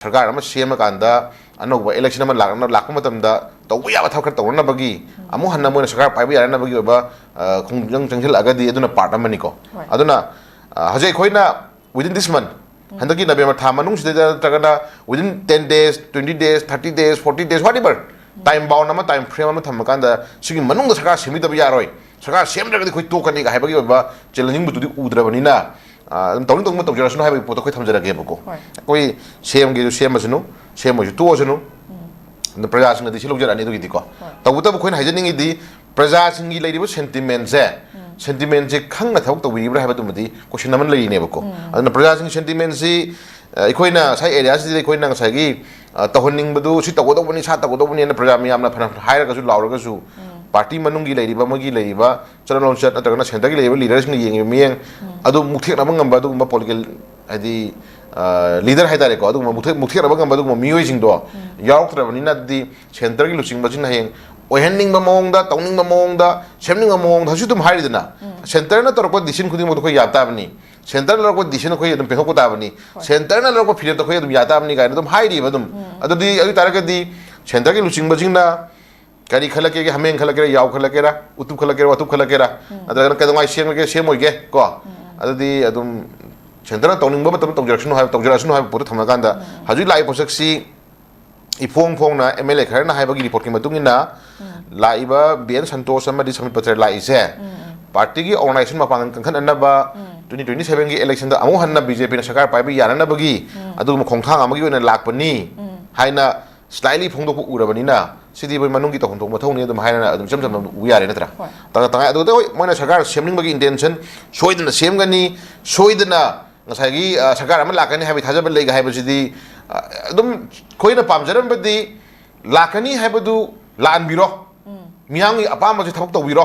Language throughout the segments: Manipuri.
सरकार अमा सेमकांदा अनौबा इलेक्शन अमा लाकपा मतमदा तौबा याबा थबखर तौरनबगी अमु हन्ना मोना सरकार पाइबा यारनबगी ओबा खुंजंग चंगसिलअगदी अदुना पार्ट अमनिको अदुना हजे खोइना within this month हंदकी नवेम्बर था मनुंगसिदा तगना within 10 days 20 days 30 days 40 days whatever time bound अमा टाइम फ्रेम अमा थमकांदा सिगी मनुंग सरकार सेमिदब यारोय सरकार सेमद्रगदी खोइ तोकनी गा हाइबगी ओबा चैलेंजिंग बुतुदी उद्रबनिना तौनी तौनी तौजरसनु हाइबगी पोतो खोइ थमजरगेबको कोइ सेमगे सेमसनु सेमोजु तोजनु प्रजासिंगदी सिलौजरानी दुगिदिको तौबुतब खोइन हाइजनिंगिदी प्रजासिंगी लेरिबो सेंटिमेंट से सेंटिमेंट से खंग थबक तौबिब्रा हाइबदुमदी क्वेश्चन नमन लेरिनेबको अदुना प्रजासिंग सेंटिमेंट से अखोइना साइ एरिया से अखोइना ngसाइगी तौहनिंगबदु सि तौगदौबनी सा तौगदौबनी न प्रजा मियामना फना हाइरगसु लाउरगसु पार्टी मनुंगी लेरिबा मगी लेरिबा चरनलों चट नतरगना सेंटरगी लेरिबा लीडर्सनि येंगे मियें अदु मुथेकनाबा ngamba अदुगुम्बा पॉलिटिकल हाइदि लीडर हाइतारेको अदुगुम्बा मुथेकनाबा ngamba अदुगुम्बा मियोइसिंदो यावक्त्रबनिना दि सेंटरगी लुचिंगबसिन हायें ओहनिंग मौंगदा तौनिंग मौंगदा सेमनिंग मौंगदा हसु तुम हाइरिदना सेंटर न तरको डिसिजन खुदिंग मदु खो याताबनी सेंटर लरको डिसिजन खो यदम पेखो ताबनी सेंटर न लरको फिर तो खो यदम याताबनी गाय तुम हाइरिबा तुम अदुदी अदु तारगदी सेंटर की लुचिंग बजिंगना करी खलके के हमें खलकेरा याव खलकेरा उतु खलकेरा वतु खलकेरा अदर कदंगाय सेमगे सेमोइगे को अदुदी अदुम सेंटर न तौनिंग मतम तौजरसनु हाय पुर थमकांदा हजु लाई पोसक्सी इफोंग फोंगना एमएलए खरना हाइबगी रिपोर्ट की मतुंगिना लाइबा बेन संतोष अमदी समित पत्र लाइसे पार्टी की ऑर्गेनाइजेशन मपांगन कंखन अनबा 2027 की इलेक्शन दा अमु हन्ना बीजेपी न सरकार पाइबा याननबगी अदुम खोंथांग अमगी ओना लाकपनी हाइना स्लाइली फोंदोक उरबनिना सिदी बय मनुंगी तखोंथोक मथौनी अदुम हाइना अदुम चमचम उ यारे नत्रा तंगा अदुदा मोना सरकार सेमनिंगबगी इंटेंशन सोइदना सेमगनी सोइदना ngसाइगी सरकार अमा लाकनी हाइबि थाजब लेगा हाइबसिदी अदुम खोइना पामजरमबदी लाकनी हाइबदु लानबिरो मियांगी अपामजे थबक तौबिरो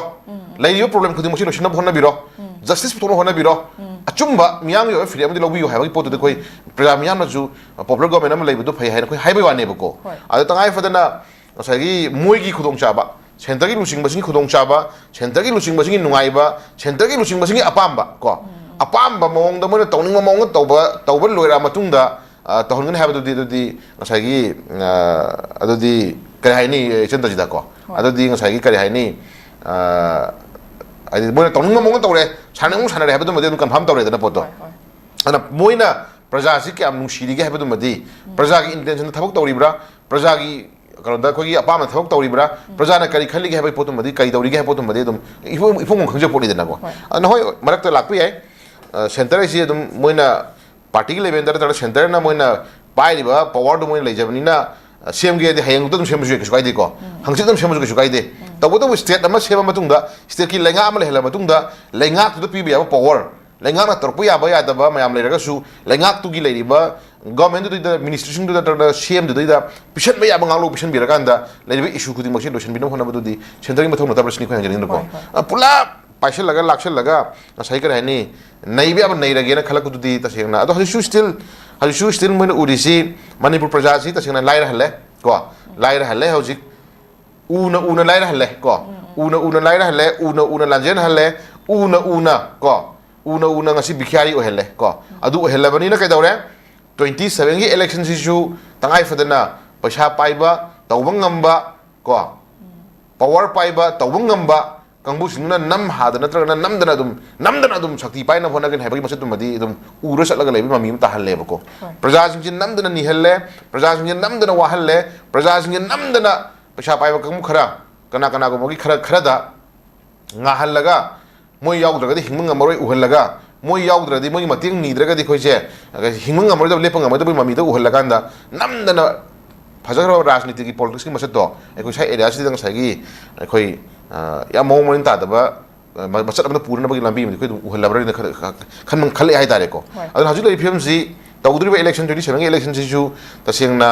लेरियो प्रॉब्लम खुदि मछि लोसिन होनबिरो जस्टिस पुतोनो होनबिरो अचुम्बा मियांगी ओय फ्रीडम दि लौबियो हाइबगी पोतु खोइ प्रजा मियांनाजु पॉपुलर गवर्नमेंट अमा लेबदु फै हाइना खोइ हाइबय वानेबको अद तंगाय फदना ngसाइगी मोइगी खुदोंचाबा सेंटरगी लुसिंगबसिंगी खुदोंचाबा सेंटरगी लुसिंगबसिंगी नुंगाइबा सेंटरगी लुसिंगबसिंगी अपामबा को अपामबा मोंगदा मोना तौनिंग मोंग तौबा लोइरा मतुंगदा तौहनगन हाइबदुदी दुदी ngसाइगी अदुदी करी हाइनी चंदजिदा को अदुदी ngसाइगी करी हाइनी आदि मोना तौनिंग मोंग तौरे सानंग सानरे हाइबदु मदे कंफर्म तौरे दना पोतो अना मोइना प्रजा सि क्या नुसिरिगे हाइबदु मदि प्रजा की इंटेंशन थबक तौरिब्रा प्रजा की करोदा खोगी अपाम थबक तौरिब्रा प्रजा न करी खलिगे हाइबै पोतु मदि कई तौरिगे हाइबै पोतु मदि दम इफोंग खंजे पोनि दना को अना होय मरक लाकपि याय सेंटर से दम मोइना पार्टी की लेवल दर सेंटर ना मोइना पाइरिबा पावर दु मोइना लेजबनिना सेमगे दे हयंग दम सेमजु के सुकाइदे को हंगसे दम सेमजु के सुकाइदे तबो तो स्टेट अमा सेम मतुंगदा स्टेट की लेंगा अमा लेहला मतुंगदा लेंगा तु पीबि याबा पावर लेंगा ना तरपु याबा यादबा मयाम लेरगसु लेंगा तु की लेरिबा गवर्नमेंट दु एडमिनिस्ट्रेशन दु द सेम दु द पिशन बे याबा गांगलो पिशन बिरकांदा लेरिबा इशू खुदि मसे लोशन बिनो होनबदु दि सेंटर की मथौ नताबरसनि खोय हंजरिन को पुला पाइसल लगा लाक्सल लगा सही कर हैनी नैबे अब नैरगेना खलकुदुदी तसेंगना अदो हजु स्टिल मोइन उरिसी मणिपुर प्रजासी तसेंगना लाइर हले को लाइर हले हौजिक उना लाइर हले को उना लाइर हले उना लांजेन हले उना को उना ngasi बिखारी ओहले को अदु ओहलबनी न कैदौरे 27 की इलेक्शन सिसु तंगाई फदना पैसा पाइबा तौबंग ngamba को पावर पाइबा तौबंग ngamba कंबू सिंगना नम हाद नत्रगना नमदना दुम शक्ति पाइना होनगन हैबगी मसतु मदि दुम उरो सलग लेबि ममी ता हल्लेबको प्रजा सिंग नमदना निहल्ले प्रजा सिंग नमदना वाहल्ले प्रजा सिंग नमदना पैसा पाइबा कंबू खरा कना को मगी खरदा ngahallega मोय याउद्रगदि हिंगमंग मरोय उहल्लगा मोय याउद्रदि मोय मतिंग नीद्रगदि खोइसे हिंगमंग मरोय लेपंग मदि ममी द उहल्लगांदा नमदना फजरो राजनीति की पॉलिटिक्स की मसतो एकोइ साइ एरिया सिदि ngसाइगी एकोइ या मोमन तादबा मसत अमदा पूर्ण बगी लंबी मदि खोइ उहल्लबरनि खनमंग खले हाइ तारेको अदन हजु लइ फिल्म सि तौद्रिबा इलेक्शन 27 की इलेक्शन सिसु तसेंगना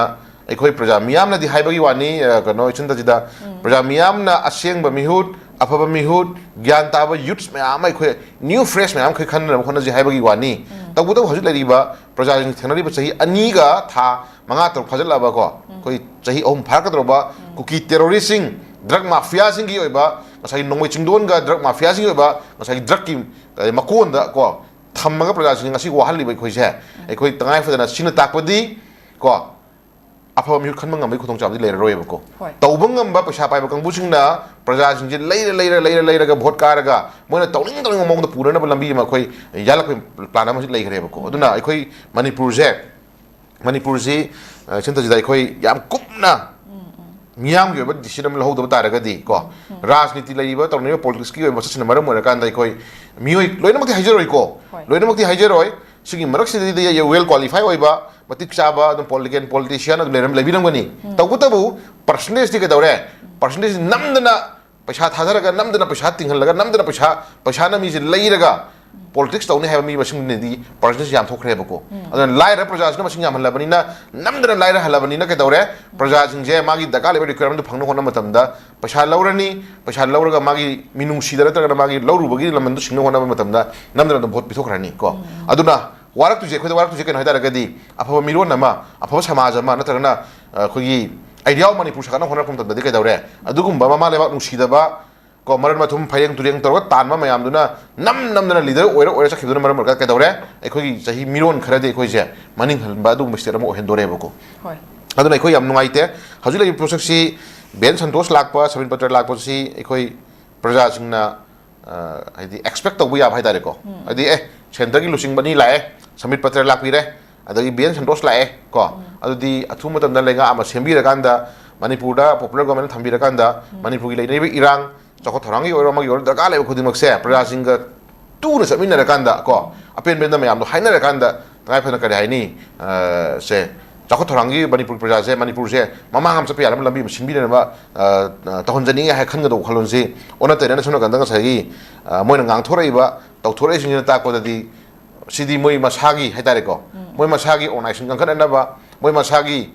एकोइ प्रजा मियामना दि हाइबगी वानी कनो इचनतजिदा प्रजा मियामना असेंगबा मिहुत अफबा मिहुत ज्ञान ताबा यूथ्स मैम एकोइ न्यू फ्रेश मैम खै खन खनजि हाइबगी वानी तबुदो हजु लरिबा प्रजा थेनरिबा चही अनीगा था मंगा तर फजलबा को कोइ चही ओम फारकद्रोबा कुकी टेररिस्टिंग ड्रग माफिया सिंगी ओइबा ngसाइ नोंगै चिंगदोनगा ड्रग माफिया सिंगी ओइबा ngसाइ ड्रग की मकोनदा को थमगा प्रजा सिंग ngasi वाहलिबा खोइसे एकोइ तंगाइ Fadna sin ताकपदी ko afa mi khan mangam khutong cham di le roi ba ko tawbangam ba paisa pai ba kang busing na praja sing je leira ga vote kar ga moina tawning mong da purana ba lambi ma khoi yalak plan ma lei khare ba ko aduna khoi manipur ji chinta ji dai khoi yam kupna miyam ge ba decision la hoda ta ra ga di ko rajniti lei ba tawni politics ki ba sina maram mo ra kan dai khoi mioi loina mak hajeroi ko loina mak hajeroi sigi marak si di ya well qualify oi ba matik chaba dum politician adum leram lebiram gani tabu percentage di ka dawre percentage namdana paisa thadara ga namdana paisa tinghal laga namdana paisa na mi je leiraga politics tawni ha mi basing ne di percentage yam thokre ba ko adon laira praja na basing yam halabani na namdana laira halabani na ka dawre praja sing je magi daka le requirement du phangno hona matam da paisa laurani paisa lauraga magi minung sidara ta magi lauru bagi lamandu singno hona matam da namdana vote pithokrani ko aduna warak tu je khoi warak tu je ken haida ragadi aphaba miron nama aphaba samaj ama natragana khoi idea manipur sakana hona kom taddi kai dawre adugum ba mama leba nungsida ba ko maran mathum phayeng tureng torga tanma mayam duna namdana leader oira sakhiduna maram marka kai dawre khoi sahi miron kharade khoi je maning halba du mister mo hendore ba ko hoi aduna khoi yam nungai te hajula i process si ben santos lakpa sabin patra lakpa si khoi praja singna haidi expect to bu ya bhai dare ko adi center gi lusing bani lae samit patra lakpire adagi ben santos lae ko adudi athuma tamda lenga ama sembi rakanda manipur da popular government thambi rakanda manipur gi leine irang chakho thorangi oiro magi or daka le khuding mak se praja singa tu na samina rakanda ko apen ben da mayam do haina rakanda ngai phana kare haini se chakho thorangi manipur praja se manipur se mamang am sapi alam lambi simbi na ba tahon jani ha khan ga do khalon si ona te na sona ganda ga sai moina ngang thorai ba taw thorai sin ta ko da di sidi moi masagi haitare ko moi masagi organization kan kana ba moi masagi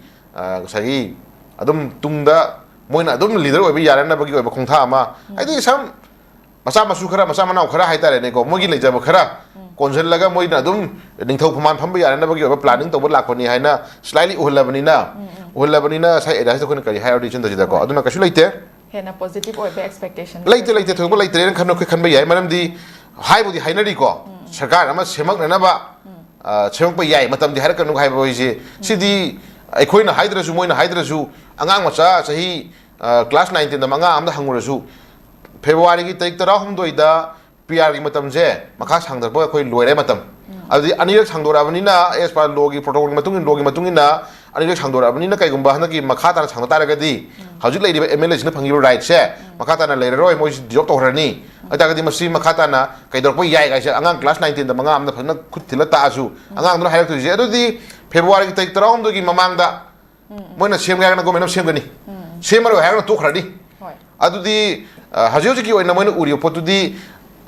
sai adum tungda moina adum leader oi bi yarana ba gi oi ba khongtha ma ai sam masa masu khara masa manau khara haitare ne ko mogi leja ba khara konsen laga moina adum ningthau phaman pham ba yarana ba gi oi ba planning to ba lakoni haina slightly uhulabani na sai era ko kari higher audition da ko aduna kasu leite hena positive oi ba expectation leite thoba leite ren khan ko khan ba yai manam di hai bodi hainari ko sarkar ama semak na ba semak pa yai matam di har kanu hai ba ji sidi aikoina haidrasu moina haidrasu angang macha sahi class 19 da manga amda hangurasu February gi tarik tara hum doida PR gi matam je makha sangdar ba khoi loire matam adi anirak sangdora bani na as pa logi protocol matungin na anirak sangdora bani na kai gumba hana gi makha ta sangda tara gadi hajik lei di MLA sina phangi right se makha ta na leire roi moi job to horani ata gadi masi makha ta na kai dor poi yai ga se angang class 19 da manga amda phana khut thila ta asu angang dra hairak tu je adu di February gi tarik tara hum do gi mamang da moina sem ga na go menam sem gani semar ha na to khradi adu di hajoji ki oina moina uri potu di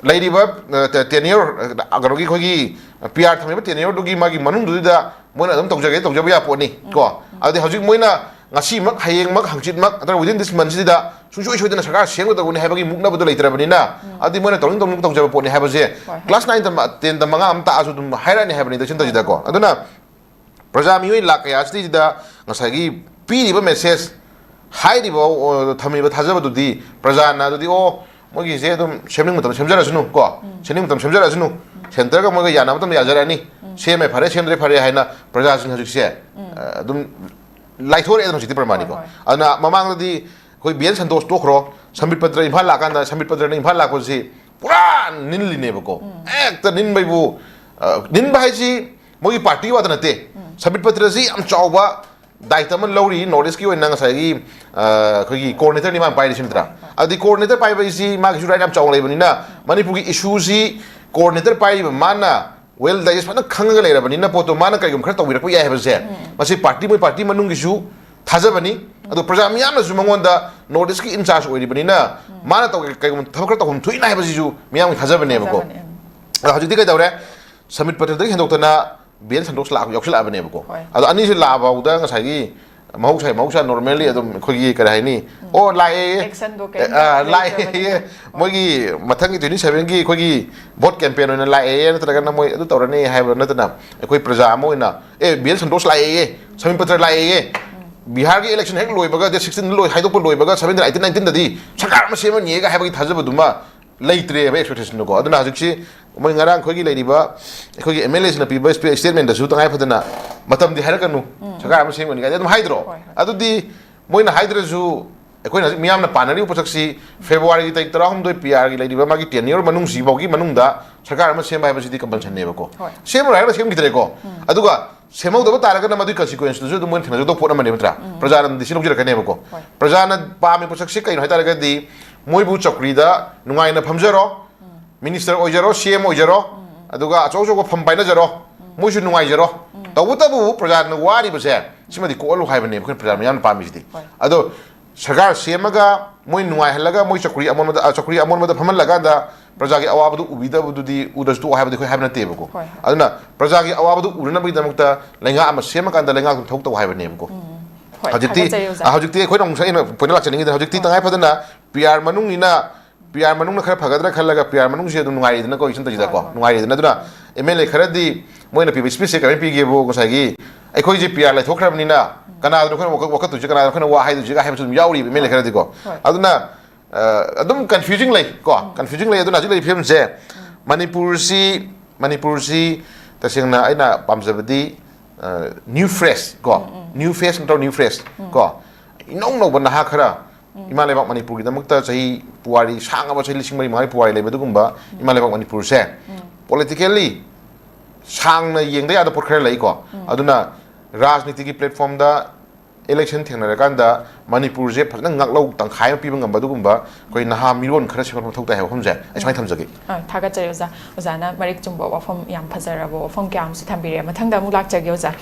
lairiba tenure agarogi khogi PR thamiba tenure dugi magi manung du da moina adum tawjaba ya poni ko adi hojik moina ngasi mak hayeng mak hangchit mak atra within this month da sungsoi soidana sarkar sengdo da guni habagi mukna bodo leitrabani na adi moina tawling tawjaba poni habaje class 9 da 10 da manga am ta asu dum hairani habani da chinta jida ko aduna praja mioi lakaya asti da ngasagi piriba message hairiba thamiba thajaba dudi praja na dudi o mogi je dum semning mutam semjara sunu ko semning mutam semjara sunu center ga mogi yana mutam yajara ni seme phare semdre phare haina praja sing hajik se dum laithore edum siti pramani ko ana mamang di koi bien santos to khro samit patra imphal la kan da samit patra ni imphal la ko si pura ninli ne ba ko ekta nin bai bu nin bai si mogi party wa da te samit patra si am chawba daita man lori notice ki oina ngasai gi khoi coordinator ni ma pai sim tra adi coordinator pai bai si ma gi right am chawng lei bani na manipur gi issue si coordinator pai ba mana well digest mana khanga lei ra bani na poto mana kai gum khar to wirak ya have se masi party manung gi su thaja bani adu praja miyam na su mangon da notice ki in charge oi bani na mana to kai gum thakar to hum thui na have si su miyam thaja bani ba ko hajik di kai dawre samit patra da hendok na bien santos la yoksila abane ko ado ani se la ba uda ngasai gi mahusai normally adum khogi kara haini o lai action do ke lai mogi mathangi 27 gi khogi vote campaign ona lai natra kana moi adu tawrani haiba natna khoi praja moina bien santos lai samin patra lai bihar gi election hek loi baga 16 loi haidok loi baga 17 18 19 da di sakar ma sema ni ga haiba gi thajaba duma leitre ba expectation ko aduna hajik si ꯃꯣꯏ ꯉꯔꯥꯡ ꯑꯩꯈꯣꯏꯒꯤ ꯂꯩꯔꯤꯕ ꯑꯩꯈꯣꯏꯒꯤ MLAꯁꯤꯅ ꯄꯤꯕ ꯁ꯭ꯇꯦꯠꯃꯦꯟꯗꯁꯨ ꯇꯉꯥꯏ ꯐꯗꯅ ꯃꯇꯝꯗꯤ ꯍꯥꯏꯔꯛꯀꯅꯨ ꯁꯔꯀꯥꯔ ꯑꯃ ꯁꯦꯝꯒꯅꯤ ꯀꯥꯏꯗꯤ ꯑꯗꯨꯝ ꯍꯥꯏꯗ꯭ꯔꯣ ꯑꯗꯨꯗꯤ ꯃꯣꯏꯅ ꯍꯥꯏꯗ꯭ꯔꯁꯨ ꯑꯩꯈꯣꯏꯅ ꯍꯧꯖꯤꯛ ꯃꯤꯌꯥꯝꯅ ꯄꯥꯅꯔꯤꯕ ꯄꯣꯠꯁꯛꯁꯤ ꯐꯦꯕ꯭ꯔꯨꯋꯥꯔꯤꯒꯤ ꯇꯥꯔꯤꯛ 19 PRꯒꯤ ꯂꯩꯔꯤꯕ ꯃꯥꯒꯤ ꯇꯦꯟꯌꯔ ꯃꯅꯨꯡꯁꯤꯐꯥꯎꯒꯤ ꯃꯅꯨꯡꯗ ꯁꯔꯀꯥꯔ ꯑꯃ ꯁꯦꯝꯕ ꯍꯥꯏꯕꯁꯤꯗꯤ ꯀꯝꯄꯜꯁꯟꯅꯦꯕꯀꯣ ꯁꯦꯝꯃꯔꯣꯏ ꯍꯥꯏꯔꯒ ꯁꯦꯝꯈꯤꯗ꯭ꯔꯦꯀꯣ ꯑꯗꯨꯒ ꯁꯦꯝꯍꯧꯗꯕ ꯇꯥꯔꯒꯅ ꯃꯗꯨꯒꯤ ꯀꯟꯁꯤꯀ꯭ꯋꯦꯟꯁꯇꯨꯁꯨ ꯑꯗꯨꯝ ꯃꯣꯏꯅ ꯊꯦꯡꯅꯖꯗꯧꯕ ꯄꯣꯠ ꯑꯃꯅꯦꯕ ꯅꯠꯇ꯭ꯔꯥ ꯄ꯭ꯔꯖꯥꯅ ꯗꯤꯁꯤꯖꯟ ꯂꯧꯖꯔꯛꯀꯅꯦꯕꯀꯣ ꯄ꯭ꯔꯖꯥꯅ ꯄꯥꯝꯃꯤ ꯄꯣꯠꯁꯛꯁꯤ ꯀꯩꯅꯣ ꯍꯥꯏꯇꯥꯔꯒꯗꯤ ꯃꯣꯏꯕꯨ ꯆꯧꯀ꯭ꯔꯤꯗ ꯅꯨꯡꯉꯥꯏꯅ ꯐꯝꯖꯔꯣ ꯃꯤꯅꯤꯁꯇꯔ ꯑꯣꯏꯖꯔꯣ CM ꯑꯣꯏꯖꯔꯣ ꯑꯗꯨꯒ ꯑꯆꯧ ꯑꯆꯧꯕ ꯐꯝ ꯄꯥꯏꯅꯖꯔꯣ ꯃꯣꯏꯁꯨ ꯅꯨꯡꯉꯥꯏꯖꯔꯣ ꯇꯧꯕꯇꯕꯨ ꯄ꯭ꯔꯖꯥꯅ ꯋꯥꯔꯤꯕꯁꯦ ꯁꯤꯃꯗꯤ ꯀꯣꯛꯍꯜꯂꯨ ꯍꯥꯏꯕꯅꯦꯕ ꯑꯩꯈꯣꯏꯅ ꯄ꯭ꯔꯖꯥ ꯃꯌꯥꯝꯅ ꯄꯥꯝꯃꯤꯁꯤꯗꯤ ꯑꯗꯣ ꯁꯔꯀꯥꯔ ꯁꯦꯝꯃꯒ ꯃꯣꯏ ꯅꯨꯡꯉꯥꯏꯍꯜꯂꯒ ꯃꯣꯏ ꯆꯧꯀ꯭ꯔꯤ ꯑꯃꯣꯟꯕꯗ ꯐꯝꯍꯜꯂꯀꯥꯟꯗ ꯄ꯭ꯔꯖꯥꯒꯤ ꯑꯋꯥꯕꯗꯨ ꯎꯕꯤꯗꯕꯗꯨꯗꯤ ꯎꯗ꯭ꯔꯁꯨ ꯇꯣꯛꯑꯣ ꯍꯥꯏꯕꯗꯤ ꯑꯩꯈꯣꯏ ꯍꯥꯏꯕ ꯅꯠꯇꯦꯕꯀꯣ ꯑꯗꯨꯅ ꯄ꯭ꯔꯖꯥꯒꯤ ꯑꯋꯥꯕꯗꯨ ꯎꯅꯅꯕꯒꯤꯗꯃꯛꯇ ꯂꯩꯉꯥꯛ ꯑꯃ ꯁꯦꯝꯃꯀꯥꯟꯗ ꯂꯩꯉꯥꯛꯇꯨ ꯊꯕꯛ ꯇꯧ ꯍꯥꯏꯕꯅꯦꯕꯀꯣ ꯍꯧꯖꯤꯛꯇꯤ ꯑꯩꯈꯣꯏꯅ ꯑꯃꯨꯛ ꯑꯩꯅ ꯄꯣꯏꯟꯠ ꯂꯥꯛꯆꯅꯤꯡꯉꯤꯗꯅ ꯍꯧꯖꯤꯛꯇꯤ ꯇꯉꯥꯏ ꯐꯗꯅ PR ꯃꯅꯨꯡꯅꯤꯅ PR ꯃꯅꯨꯡꯅ ꯈꯔ ꯐꯒꯗ꯭ꯔꯥ ꯈꯜꯂꯒ PR ꯃꯅꯨꯡꯁꯤ ꯑꯗꯨꯝ ꯅꯨꯡꯉꯥꯏꯔꯤꯗꯅꯀꯣ ꯏꯁꯟꯇꯁꯤꯗꯀꯣ ꯅꯨꯡꯉꯥꯏꯔꯤꯗꯅ ꯑꯗꯨꯅ MLA ꯈꯔꯗꯤ ꯃꯣꯏꯅ ꯄꯤꯕ ꯁ꯭ꯄꯤꯆꯁꯦ ꯀꯃꯥꯏꯅ ꯄꯤꯒꯦꯕꯨ ꯉꯁꯥꯏꯒꯤ ꯑꯩꯈꯣꯏꯁꯦ PR ꯂꯩꯊꯣꯛꯈ꯭ꯔꯕꯅꯤꯅ ꯀꯅꯥꯗꯅꯣ ꯑꯩꯈꯣꯏꯅ ꯋꯥꯀꯠꯇꯣꯏꯁꯦ ꯀꯅꯥꯗꯅꯣ ꯑꯩꯈꯣꯏꯅ ꯋꯥ ꯍꯥꯏꯗꯣꯏꯁꯦ ꯍꯥꯏꯕꯁꯨ ꯑꯗꯨꯝ ꯌꯥꯎꯔꯤꯕ MLA ꯈꯔꯗꯤꯀꯣ ꯑꯗꯨꯅ ꯑꯗꯨꯝ ꯀꯟꯐ꯭ꯌꯨꯖꯤꯡ ꯂꯩ ꯀꯣ ꯀꯟꯐ꯭ꯌꯨꯖꯤꯡ ꯂꯩ ꯑꯗꯨꯅ ꯍꯧꯖꯤꯛ ꯂꯩꯔꯤꯕ ꯐꯤꯕꯝꯁꯦ ꯃꯅꯤꯄꯨꯔꯁꯤ ꯇꯁꯦꯡꯅ ꯑꯩꯅ ꯄꯥꯝꯖꯕꯗꯤ ꯅ꯭ꯌꯨ ꯐ꯭ꯔꯦꯁ ꯀꯣ ꯅ꯭ꯌꯨ ꯐꯦꯁ ꯅꯠꯇ꯭ꯔꯣ ꯅ꯭ꯌꯨ ꯐ꯭ꯔꯦꯁ ꯀꯣ ꯏꯅꯧ ꯅꯧꯕ ꯅꯍꯥ ꯈꯔ ꯏꯃꯥ ꯂꯩꯕꯥꯛ ꯃꯅꯤꯄꯨꯔꯒꯤꯗꯃꯛꯇ ꯆꯍꯤ ꯄꯨꯋꯥꯔꯤ ꯁꯥꯡꯉꯕ ꯆꯍꯤ 4,500 ꯄꯨꯋꯥꯔꯤ ꯂꯩꯕ ꯑꯗꯨꯒꯨꯝꯕ ꯏꯃꯥ ꯂꯩꯕꯥꯛ ꯃꯅꯤꯄꯨꯔꯁꯦ ꯄꯣꯂꯤꯇꯤꯀꯦꯜꯂꯤ ꯁꯥꯡꯅ ꯌꯦꯡꯗ ꯌꯥꯗꯕ ꯄꯣꯠ ꯈꯔ ꯂꯩꯀꯣ ꯑꯗꯨꯅ ꯔꯥꯖꯅꯤꯇꯤꯒꯤ ꯄ꯭ꯂꯦꯠꯐꯣꯝꯗ ꯏꯂꯦꯛꯁꯟ ꯊꯦꯡꯅꯔꯀꯥꯟꯗ ꯃꯅꯤꯄꯨꯔꯁꯦ ꯐꯖꯅ ꯉꯥꯛꯂꯧ ꯇꯪꯈꯥꯏ ꯑꯃ ꯄꯤꯕ ꯉꯝꯕ ꯑꯗꯨꯒꯨꯝꯕ ꯑꯩꯈꯣꯏ ꯅꯍꯥ ꯃꯤꯔꯣꯟ ꯈꯔ ꯁꯦꯝꯒꯠꯄ ꯃꯊꯧ ꯇꯥꯏ ꯍꯥꯏꯕ ꯋꯥꯐꯝꯁꯦ ꯑꯩ ꯁꯨꯃꯥꯏꯅ ꯊꯝꯖꯒꯦ ꯊꯥꯒꯠꯆꯔꯤ ꯑꯣꯖꯥ ꯑꯣꯖꯥꯅ ꯃꯔꯤꯛ ꯆꯨꯝꯕ ꯋꯥꯐꯝ ꯌꯥꯝ ꯐꯖꯔꯕ ꯋꯥꯐꯝ ꯀꯌꯥ ꯑꯃꯁꯨ ꯊꯝꯕꯤꯔꯦ ꯃꯊꯪꯗ ꯑꯃꯨꯛ ꯂꯥꯛꯆꯒꯦ ꯑꯣꯖꯥ